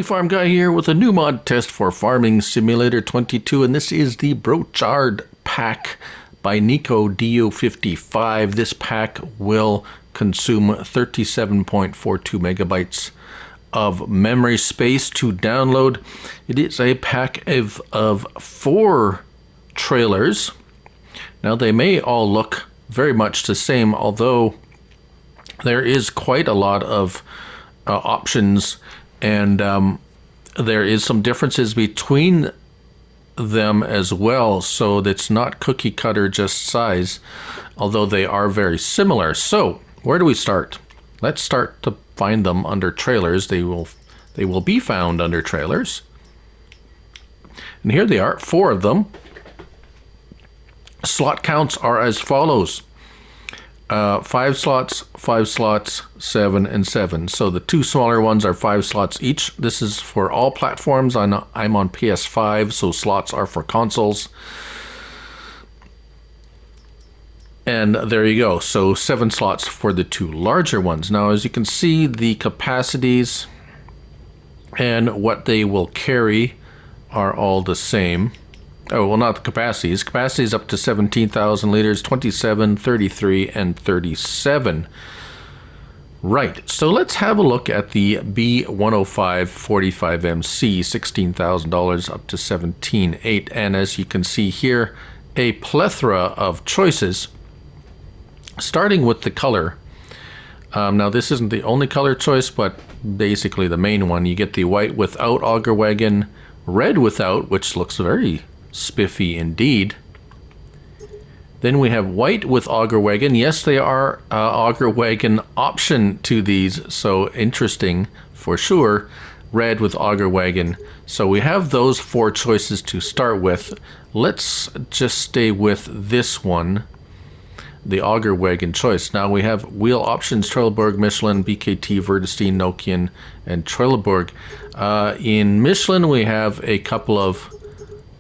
Howdy Farm Guy here with a new mod test for Farming Simulator 22, and this is the Brochard Pack by Nico DO55. This pack will consume 37.42 megabytes of memory space to download. It is a pack of 4 trailers. Now they may all look very much the same, although there is quite a lot of options, and there is some differences between them as well, so it's not cookie cutter just size, although they are very similar. So where do we start? Let's start to find them under trailers. They will be found under trailers, and here they are, 4 of them. Slot counts are as follows: 5 slots, 5 slots, 7 and 7. So the 2 smaller ones are 5 slots each. This is for all platforms. I'm on PS5, so slots are for consoles. And there you go. So 7 slots for the 2 larger ones. Now, as you can see, the capacities and what they will carry are all the same. Oh, well, not the capacities. Capacities up to 17,000 liters, 27, 33, and 37. Right, so let's have a look at the B105 45MC, $16,000 up to 17.8. And as you can see here, a plethora of choices, starting with the color. Now, this isn't the only color choice, but basically the main one. You get the white without auger wagon, red without, which looks very spiffy indeed. Then we have white with auger wagon. Yes, they are auger wagon option to these, so interesting for sure. Red with auger wagon. So we have those 4 choices to start with. Let's just stay with this one, the auger wagon choice. Now we have wheel options: Trelleborg, Michelin, BKT, Vredestein, Nokian, and Trelleborg. In Michelin we have a couple of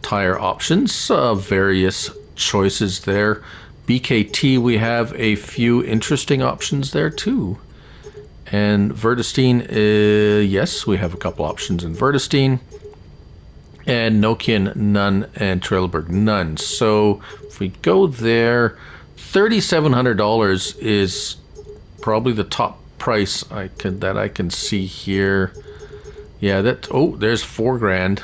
tire options, various choices there. BKT, we have a few interesting options there too. And Vredestein, yes, we have a couple options in Vredestein. And Nokian, none, and Trelleborg, none. So if we go there, $3,700 is probably the top price that I can see here. Yeah, there's $4,000.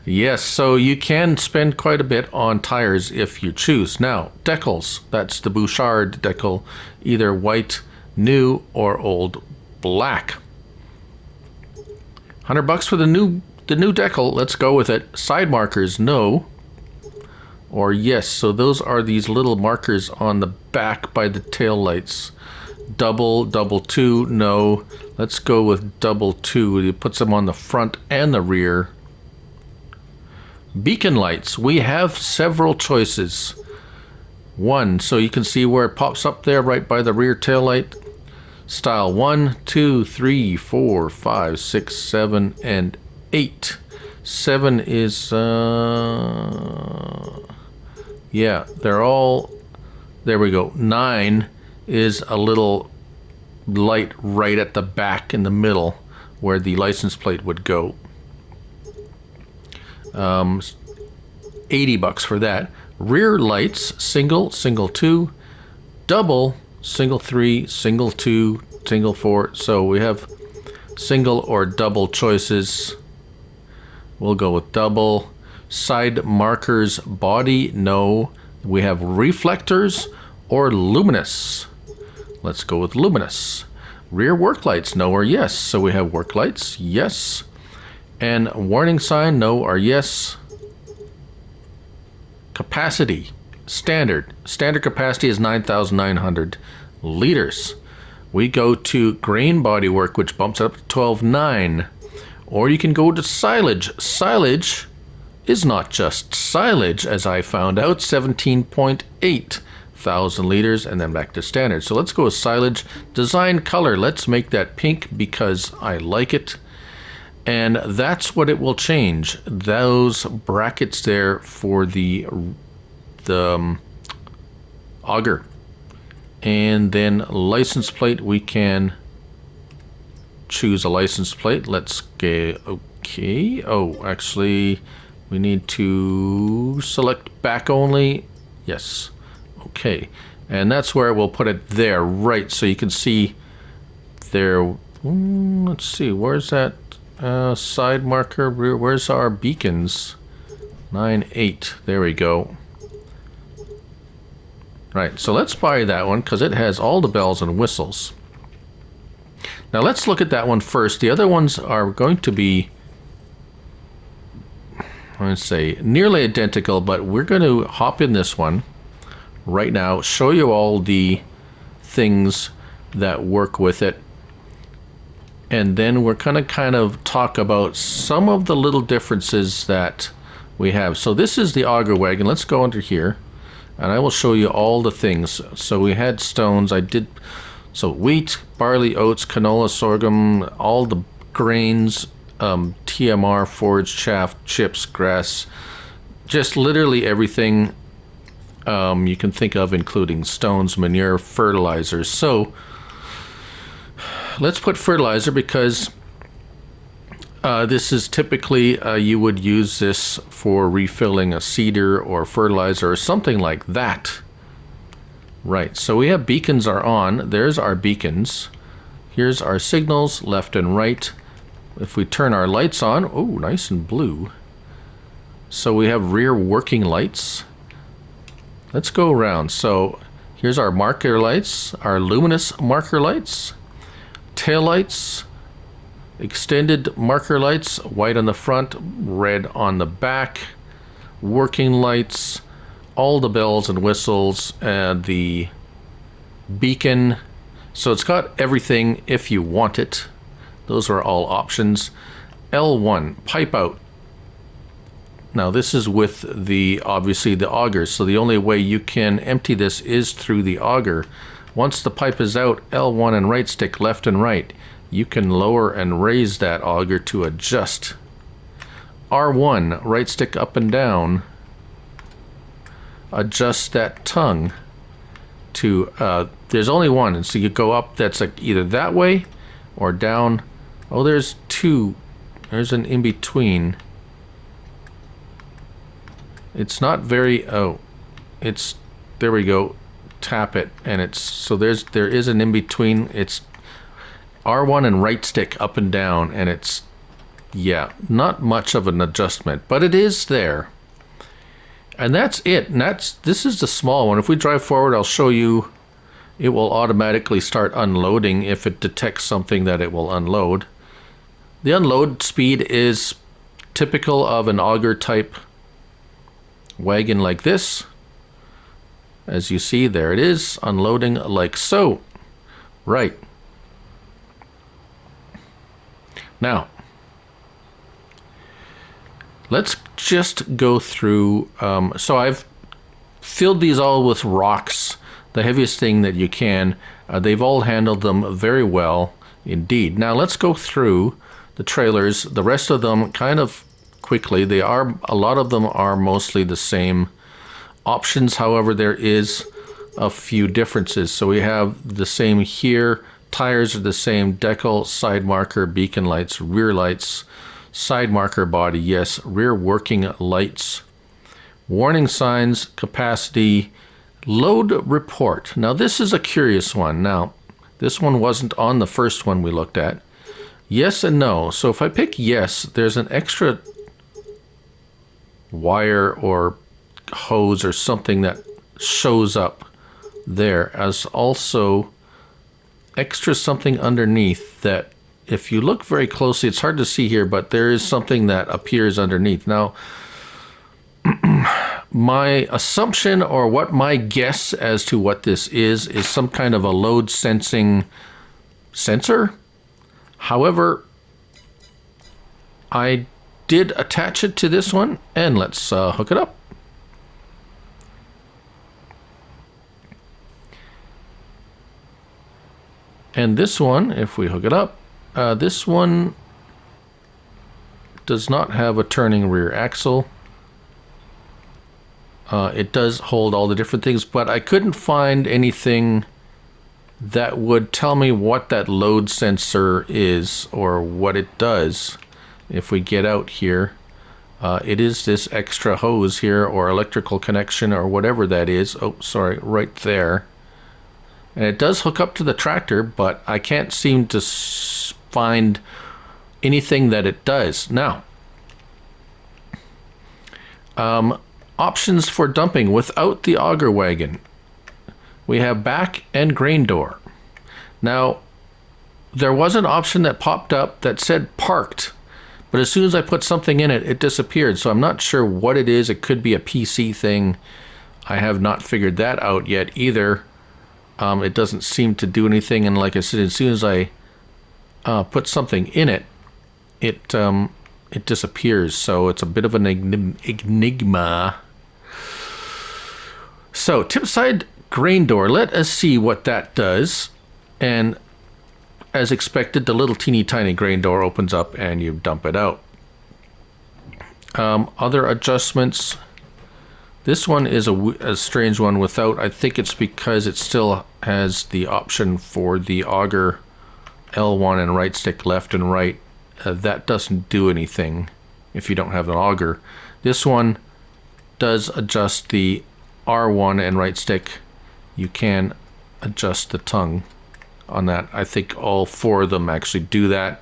Yes, so you can spend quite a bit on tires if you choose. Now, decals, that's the Brochard decal, either white, new, or old black. $100 for the new decal, let's go with it. Side markers, no, or yes. So those are these little markers on the back by the tail lights. Double 2, no. Let's go with double 2. It puts them on the front and the rear. Beacon lights, we have several choices. 1, so you can see where it pops up there right by the rear tail light. Style 1, 2, 3, 4, 5, 6, 7, and 8. 7 is yeah, they're all, there we go. 9 is a little light right at the back in the middle where the license plate would go. $80 for that. Rear lights, single 2, double, single 3, single 2, single 4. So we have single or double choices. We'll go with double. Side markers, body, no. We have reflectors or luminous. Let's go with luminous. Rear work lights, no or yes. So we have work lights, yes. And warning sign, no or yes. Capacity, standard capacity is 9,900 liters. We go to grain bodywork, which bumps it up to 12,900. Or you can go to silage. Silage is not just silage, as I found out, 17.8 thousand liters, and then back to standard. So let's go with silage. Design color, let's make that pink because I like it. And that's what it will change. Those brackets there for the auger. And then license plate we can choose a license plate. Let's get, okay. Oh, actually, we need to select back only. Yes. Okay. And that's where we'll put it there, right? So you can see there. Let's see, where's that side marker? Where's our beacons? 9, 8. There we go. Right, so let's buy that one because it has all the bells and whistles. Now let's look at that one first. The other ones are going to be, let's say, nearly identical, but we're going to hop in this one right now, show you all the things that work with it, and then we're going to kind of talk about some of the little differences that we have. So this is the auger wagon. Let's go under here and I will show you all the things. So we had stones. So wheat, barley, oats, canola, sorghum, all the grains, TMR, forage, chaff, chips, grass, just literally everything you can think of, including stones, manure, fertilizers. So let's put fertilizer because this is typically, you would use this for refilling a seeder or fertilizer or something like that. Right, so we have beacons are on. There's our beacons. Here's our signals, left and right. If we turn our lights on, oh, nice and blue. So we have rear working lights. Let's go around. So here's our marker lights, our luminous marker lights, tail lights, extended marker lights, white on the front, red on the back, working lights, all the bells and whistles, and the beacon. So it's got everything if you want it. Those are all options. L1, pipe out. Now this is with the, obviously the auger, so the only way you can empty this is through the auger. Once the pipe is out, L1 and right stick, left and right. You can lower and raise that auger to adjust. R1, right stick up and down. Adjust that tongue to, there's only one, and so you go up, that's like either that way or down. Oh, there's two. There's an in between. It's not very, oh, it's, there we go. Tap it, and it's, so there is an in between. It's R1 and right stick up and down, and it's, yeah, not much of an adjustment, but it is there. And that's it. And this is the small one. If we drive forward, I'll show you, it will automatically start unloading if it detects something that it will unload. The unload speed is typical of an auger type wagon like this. As you see, there it is, unloading like so. Right. Now, let's just go through, so I've filled these all with rocks, the heaviest thing that you can. They've all handled them very well indeed. Now let's go through the trailers, the rest of them kind of quickly. They are, a lot of them are mostly the same options, however there is a few differences. So we have the same here, tires are the same, decal, side marker, beacon lights, rear lights, side marker body, yes, rear working lights, warning signs, capacity, load report. Now this is a curious one. Now this one wasn't on the first one we looked at. Yes and no. So if I pick yes, there's an extra wire or hose or something that shows up there, as also extra something underneath that if you look very closely, it's hard to see here, but there is something that appears underneath. Now, my assumption, or what my guess as to what this is some kind of a load sensing sensor. However, I did attach it to this one, and let's hook it up. And this one, if we hook it up, this one does not have a turning rear axle. It does hold all the different things, but I couldn't find anything that would tell me what that load sensor is or what it does. If we get out here, it is this extra hose here or electrical connection or whatever that is. Oh, sorry, right there. And it does hook up to the tractor, but I can't seem to find anything that it does. Now, options for dumping without the auger wagon. We have back and grain door. Now, there was an option that popped up that said parked, but as soon as I put something in it, it disappeared. So I'm not sure what it is. It could be a PC thing. I have not figured that out yet either. It doesn't seem to do anything, and like I said, as soon as I put something in it, it disappears. So it's a bit of an enigma. So tip side grain door, let us see what that does. And as expected, the little teeny tiny grain door opens up and you dump it out. Other adjustments. This one is a strange one without, I think it's because it still has the option for the auger L1 and right stick left and right. That doesn't do anything if you don't have an auger. This one does adjust the R1 and right stick. You can adjust the tongue on that. I think all four of them actually do that,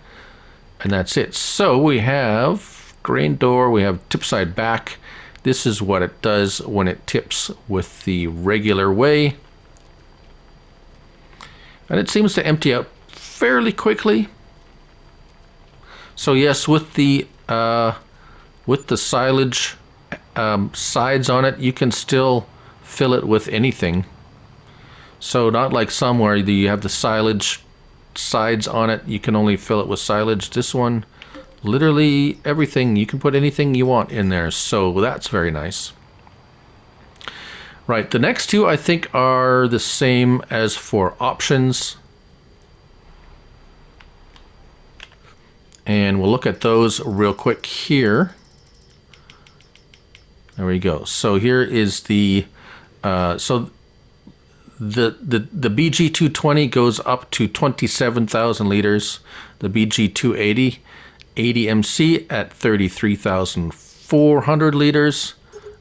and that's it. So we have grain door, we have tip side back. This is what it does when it tips with the regular way, and it seems to empty out fairly quickly. So yes, with the silage sides on it, you can still fill it with anything. So not like some where you have the silage sides on it, you can only fill it with silage. This one, literally everything, you can put anything you want in there, so that's very nice. Right, the next two I think are the same as for options. And we'll look at those real quick here. There we go. So here is the the BG220 goes up to 27,000 liters. The BG280 80 MC at 33,400 liters.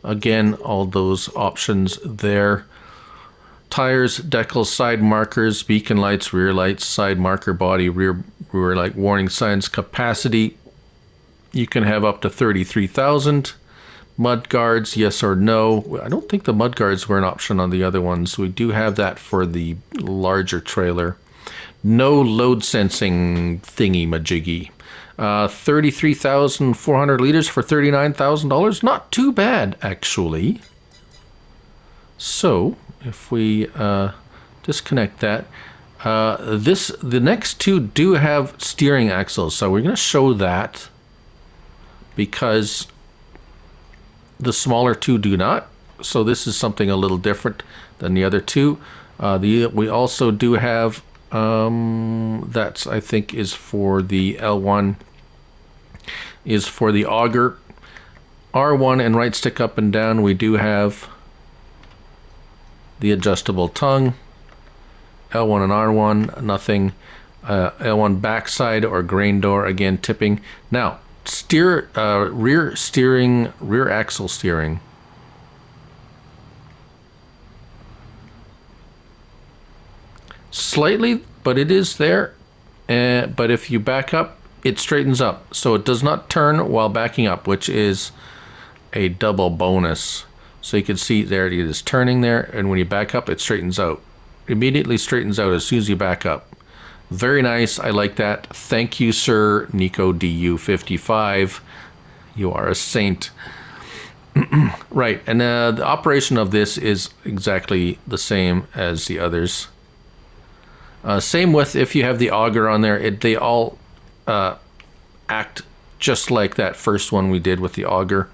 Again, all those options there. Tires, decals, side markers, beacon lights, rear lights, side marker body, rear light warning signs. Capacity, you can have up to 33,000. Mud guards, yes or no. I don't think the mud guards were an option on the other ones. We do have that for the larger trailer. No load sensing thingy majiggy. 33,400 liters for $39,000. Not too bad, actually. So if we disconnect that, the next two do have steering axles, so we're going to show that because the smaller two do not. So this is something a little different than the other two. We also do have that's, I think, is for the L1 is for the auger. R1 and right stick up and down, we do have the adjustable tongue. L1 and R1, nothing. L1 backside or grain door, again tipping. Now, rear steering, rear axle steering. Slightly, but it is there. But if you back up, it straightens up. So it does not turn while backing up, which is a double bonus. So you can see there it is turning there, and when you back up, it straightens out. Immediately straightens out as soon as you back up. Very nice. I like that. Thank you, sir. Nico DU55. You are a saint. Right, and the operation of this is exactly the same as the others. Same with if you have the auger on there. They all act just like that first one we did with the auger.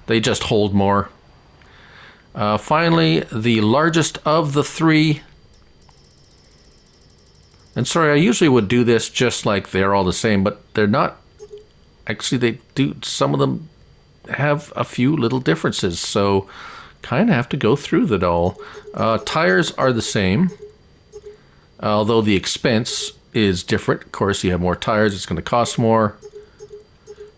They just hold more. Finally, the largest of the three. And sorry, I usually would do this just like they're all the same, but they're not. Actually, they do. Some of them have a few little differences, so kind of have to go through that all. Tires are the same. although the expense is different. Of course, you have more tires, it's going to cost more.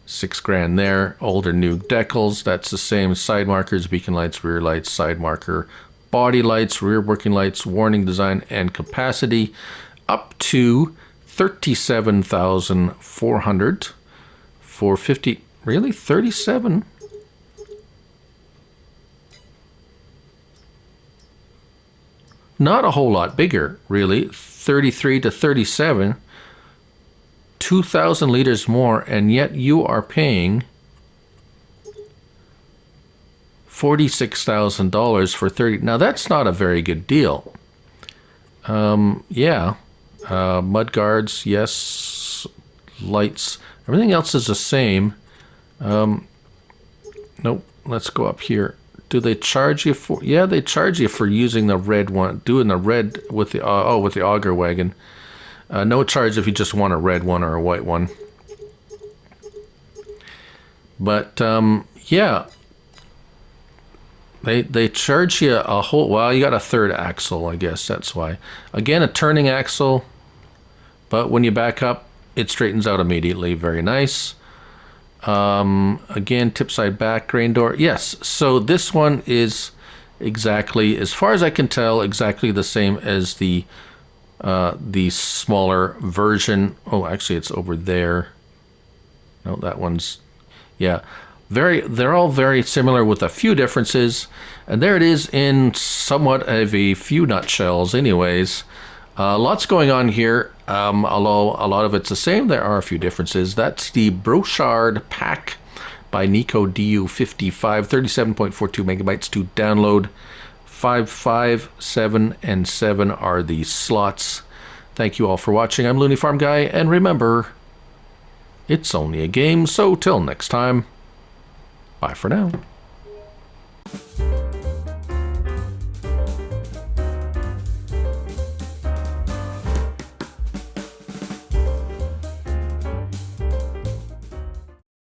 6 grand there. Older new decals, that's the same. Side markers, beacon lights, rear lights, side marker, body lights, rear working lights, warning design, and capacity up to 37,400 for 50. Really? 37? Not a whole lot bigger, really. 33 to 37. 2,000 liters more, and yet you are paying $46,000 for 30. Now that's not a very good deal. Yeah, mud guards, yes, lights, everything else is the same. Nope, let's go up here. Do they charge you for? Yeah, they charge you for using the red one, doing the red with the with the auger wagon. No charge if you just want a red one or a white one. But yeah, they charge you a whole. Well, you got a third axle, I guess that's why. Again, a turning axle, but when you back up, it straightens out immediately. Very nice. Again, tip side back grain door. Yes, so this one is exactly, as far as I can tell, exactly the same as the smaller version. Oh, actually, it's over there. No, that one's, yeah. They're all very similar with a few differences, and there it is in somewhat of a few nutshells. Anyways, lots going on here. Although a lot of it's the same, there are a few differences. That's the Brochard Pack by Nico DU55, 37.42 megabytes to download. 5, 5, 7, and 7 are the slots. Thank you all for watching. I'm Looney Farm Guy, and remember, it's only a game, so till next time, bye for now.